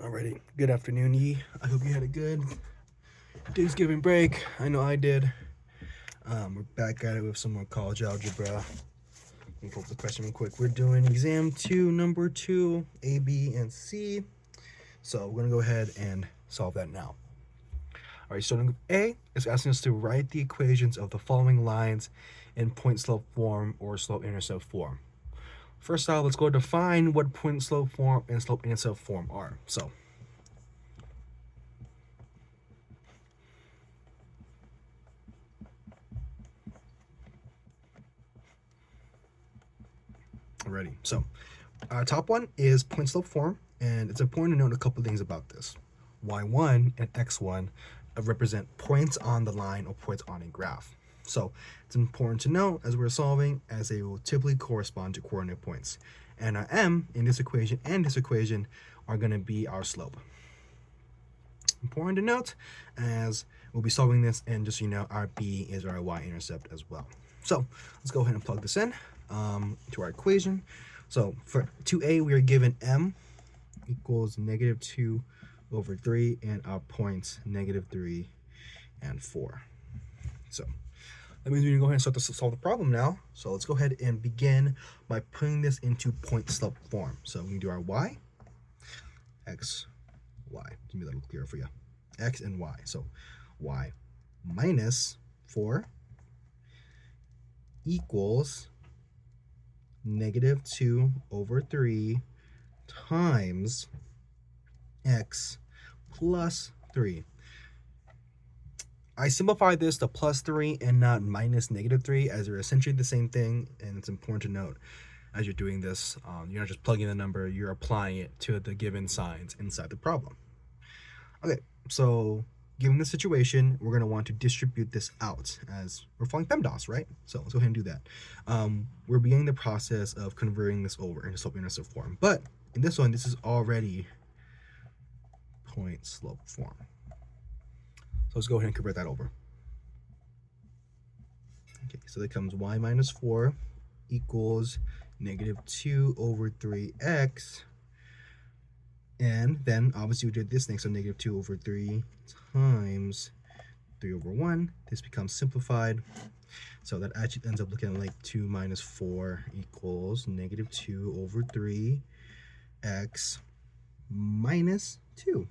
Alrighty, good afternoon, Yi. I hope you had a good Thanksgiving break. I know I did. We're back at it with some more college algebra. Let me pull up the question real quick. We're doing exam 2, number 2, A, B, and C. So we're going to go ahead and solve that now. Alright, starting with A, it's asking us to write the equations of the following lines in point-slope form or slope-intercept form. First off, let's go define what point-slope form and slope-intercept form are. So Alrighty, so our top one is point slope form, and it's important to note a couple things about this. Y1 and X1 represent points on the line or points on a graph. So it's important to note as we're solving, as they will typically correspond to coordinate points. And our M in this equation and this equation are going to be our slope. Important to note as we'll be solving this, and just so you know, our B is our y-intercept as well. So let's go ahead and plug this in to our equation. So for 2a, we are given m equals negative 2 over 3, and our points negative 3 and 4. So that means we can go ahead and start to solve the problem now. So let's go ahead and begin by putting this into point slope form. So we can do our y, x, y. Let me a little clearer for you. X and y. So y minus 4 equals negative 2 over 3 times x plus 3. I simplified this to plus 3 and not minus negative 3, as they're essentially the same thing, and it's important to note as you're doing this, you're not just plugging the number, you're applying it to the given signs inside the problem. Okay, so given the situation, we're going to want to distribute this out as we're following PEMDAS, right? So let's go ahead and do that. We're beginning the process of converting this over into slope-intercept form, but in this one, this is already point-slope form. So let's go ahead and convert that over. Okay, so that comes y minus 4 equals negative 2 over 3x. And then obviously we did this next, so negative 2 over 3 times 3 over 1. This becomes simplified. So that actually ends up looking like 2 minus 4 equals negative 2 over 3x minus 2.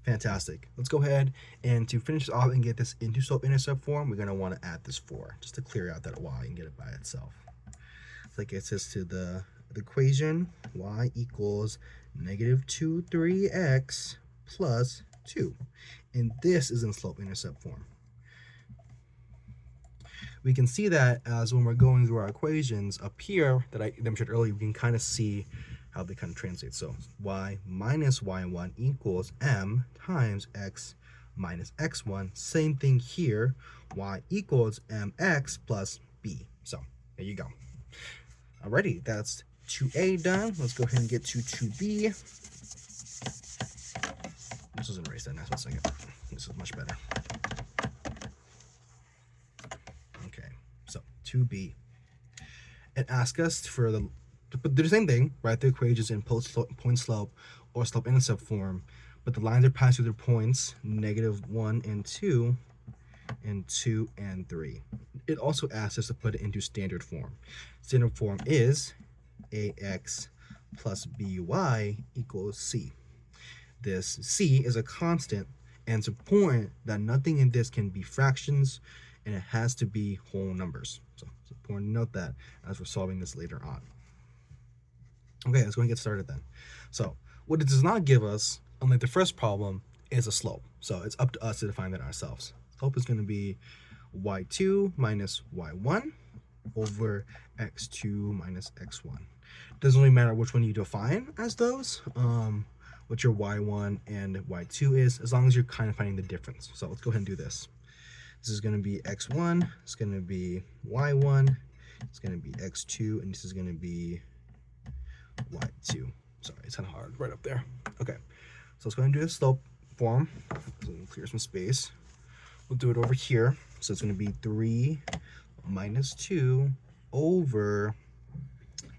Fantastic. Let's go ahead and to finish off and get this into slope-intercept form, we're going to want to add this 4 just to clear out that y and get it by itself. So that gets us to the equation y equals negative 2 3x plus 2. And this is in slope-intercept form. We can see that as when we're going through our equations up here that I demonstrated earlier, we can kind of see how they kind of translate. So y minus y1 equals m times x minus x1. Same thing here, y equals mx plus b. So there you go. Alrighty, that's 2a done. Let's go ahead and get to 2b. This doesn't erase that. Next 1 second. This is much better. Okay, so 2b. It asks us for to do the same thing, write the equations in point slope or slope-intercept form, but the lines are passed through their points, negative 1 and 2, and 2 and 3. It also asks us to put it into standard form. Standard form is ax plus by equals c. This c is a constant, and it's important that nothing in this can be fractions, and it has to be whole numbers. So it's important to note that as we're solving this later on. Okay, let's go and get started then. So what it does not give us, unlike the first problem, is a slope. So it's up to us to define that ourselves. Slope is going to be y2 minus y1 over x2 minus x1. Doesn't really matter which one you define as those, what your y1 and y2 is, as long as you're kind of finding the difference. So let's go ahead and do this. This is going to be x1, it's going to be y1, it's going to be x2, and this is going to be y2. Sorry, it's kind of hard right up there. Okay, so let's go ahead and do the slope form. So clear some space. We'll do it over here. So it's going to be 3 minus 2 over,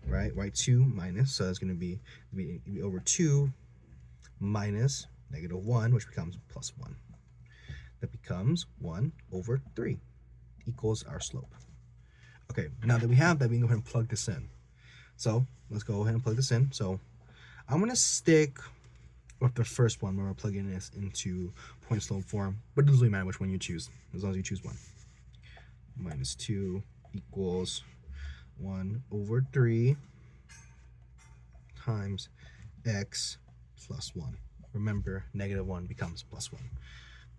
right, y2 minus, so it's going to be over 2 minus -1, which becomes +1. That becomes 1 over 3 equals our slope. Okay, now that we have that, we can go ahead and plug this in. So let's go ahead and plug this in. So I'm going to stick with the first one where we're plugging this into point slope form, but it doesn't really matter which one you choose, as long as you choose one. -2 equals 1 over 3 times x plus 1. Remember, -1 becomes +1.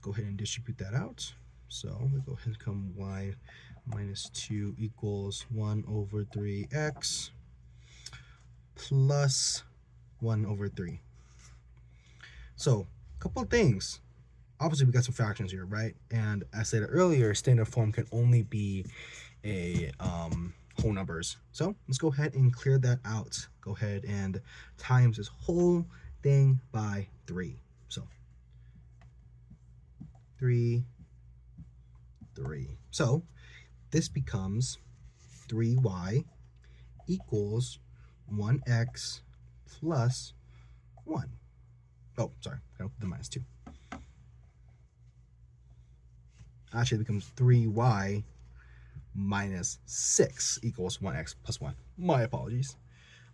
Go ahead and distribute that out. So we go ahead and come y minus 2 equals 1 over 3x plus 1 over 3. So a couple of things. Obviously, we got some fractions here, right? And as I said earlier, standard form can only be a whole numbers. So let's go ahead and clear that out. Go ahead and times this whole thing by 3. So 3. So this becomes 3y equals 1x plus 1. Oh, sorry, the -2. Actually, it becomes 3y minus 6 equals 1x plus 1. My apologies.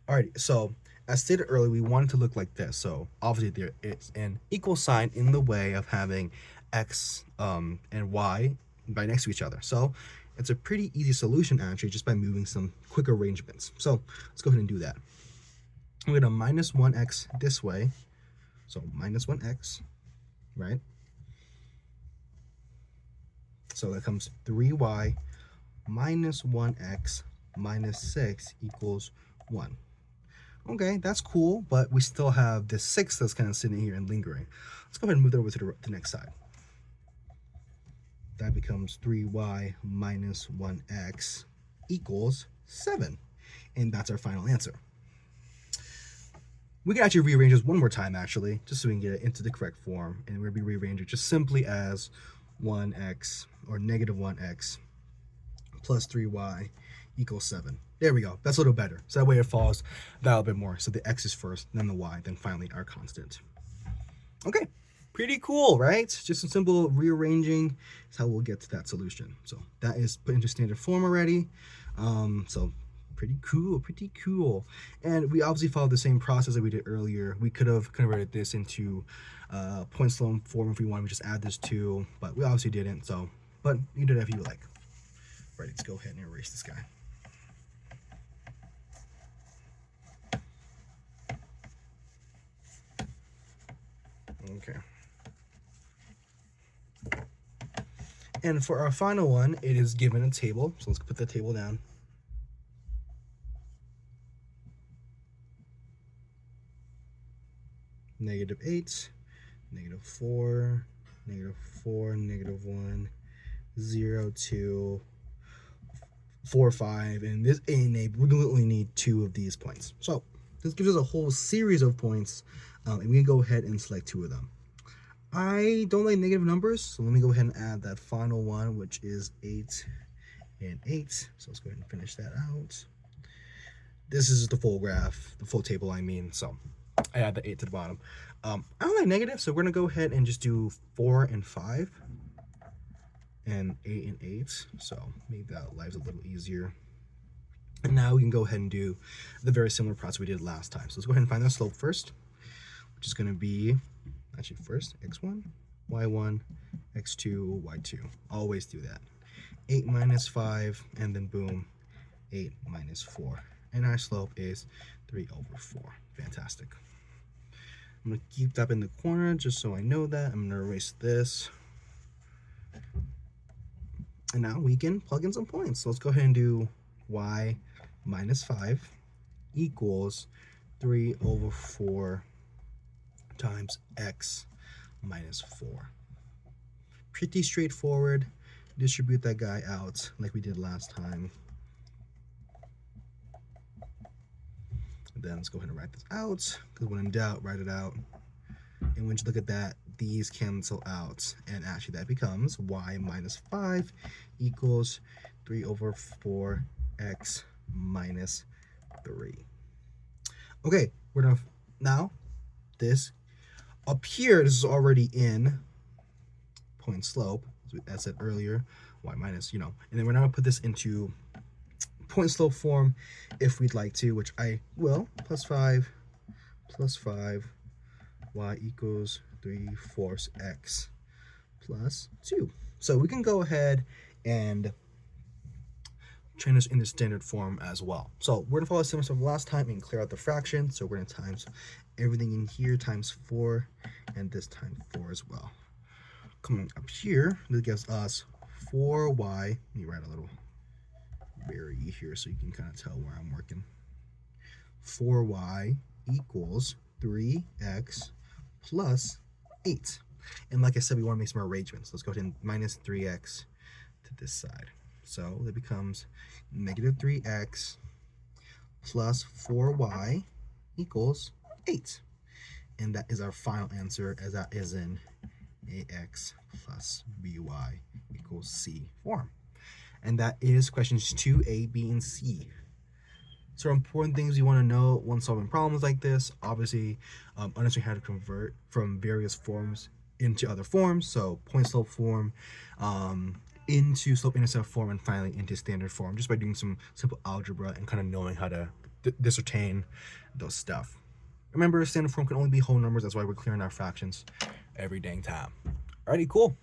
Alrighty, so as stated earlier, we want it to look like this. So obviously there is an equal sign in the way of having x and y right next to each other. So it's a pretty easy solution actually, just by moving some quick arrangements. So let's go ahead and do that. We're going to minus 1x this way. So minus 1x, right? So that comes 3y minus 1x minus 6 equals 1. Okay, that's cool, but we still have this 6 that's kind of sitting here and lingering. Let's go ahead and move that over to the next side. That becomes 3y minus 1x equals 7. And that's our final answer. We can actually rearrange this one more time, actually, just so we can get it into the correct form. And we'll be rearranging it just simply as 1x, or -1x, plus 3y equals 7. There we go. That's a little better. So that way it falls that a little bit more. So the x is first, then the y, then finally our constant. Okay, pretty cool, right? Just some simple rearranging is how we'll get to that solution. So that is put into standard form already. So pretty cool. And we obviously followed the same process that we did earlier. We could have converted this into point slope form if we wanted to just add this to, but we obviously didn't. So, but you do that if you like. Right, let's go ahead and erase this guy. Okay. And for our final one, it is given a table. So let's put the table down. -8, -4, -4, -1, 0, 2, 4, 5, and this A and A, we only need 2 of these points. So this gives us a whole series of points, and we can go ahead and select 2 of them. I don't like negative numbers, so let me go ahead and add that final one, which is 8 and 8. So let's go ahead and finish that out. This is the full graph, the full table, I mean, so I add the 8 to the bottom. I don't like negative, so we're going to go ahead and just do 4 and 5 and 8 and 8. So maybe that life's a little easier. And now we can go ahead and do the very similar process we did last time. So let's go ahead and find the slope first, which is going to be, actually first, x1, y1, x2, y2. Always do that. 8 minus 5, and then boom, 8 minus 4. And our slope is 3 over 4. Fantastic. I'm going to keep that in the corner just so I know that. I'm going to erase this. And now we can plug in some points. So let's go ahead and do y minus 5 equals 3 over 4 times x minus 4. Pretty straightforward. Distribute that guy out like we did last time. And then let's go ahead and write this out, because when in doubt, write it out. And when you look at that, these cancel out, and actually that becomes y minus 5 equals 3 over 4x minus 3. Okay, we're gonna now this up here, this is already in point slope, as I said earlier, y minus, and then we're now going to put this into point slope form if we'd like to, which I will, plus 5, y equals 3/4 x plus 2. So we can go ahead and train this in the standard form as well. So we're going to follow similar stuff last time and clear out the fraction. So we're going to times everything in here times 4 and this times 4 as well. Coming up here, this gives us 4y. Let me write a little berry here so you can kind of tell where I'm working. 4y equals 3x plus 8. And like I said, we want to make some arrangements. Let's go ahead and minus 3x to this side. So that becomes negative 3x plus 4y equals 8. And that is our final answer, as that is in ax plus by equals c form. And that is questions 2a, b, and c. So important things you want to know when solving problems like this, obviously understanding how to convert from various forms into other forms, so point slope form, into slope intercept form, and finally into standard form, just by doing some simple algebra and kind of knowing how to discertain those stuff. Remember, standard form can only be whole numbers. That's why we're clearing our fractions every dang time. Alrighty, cool.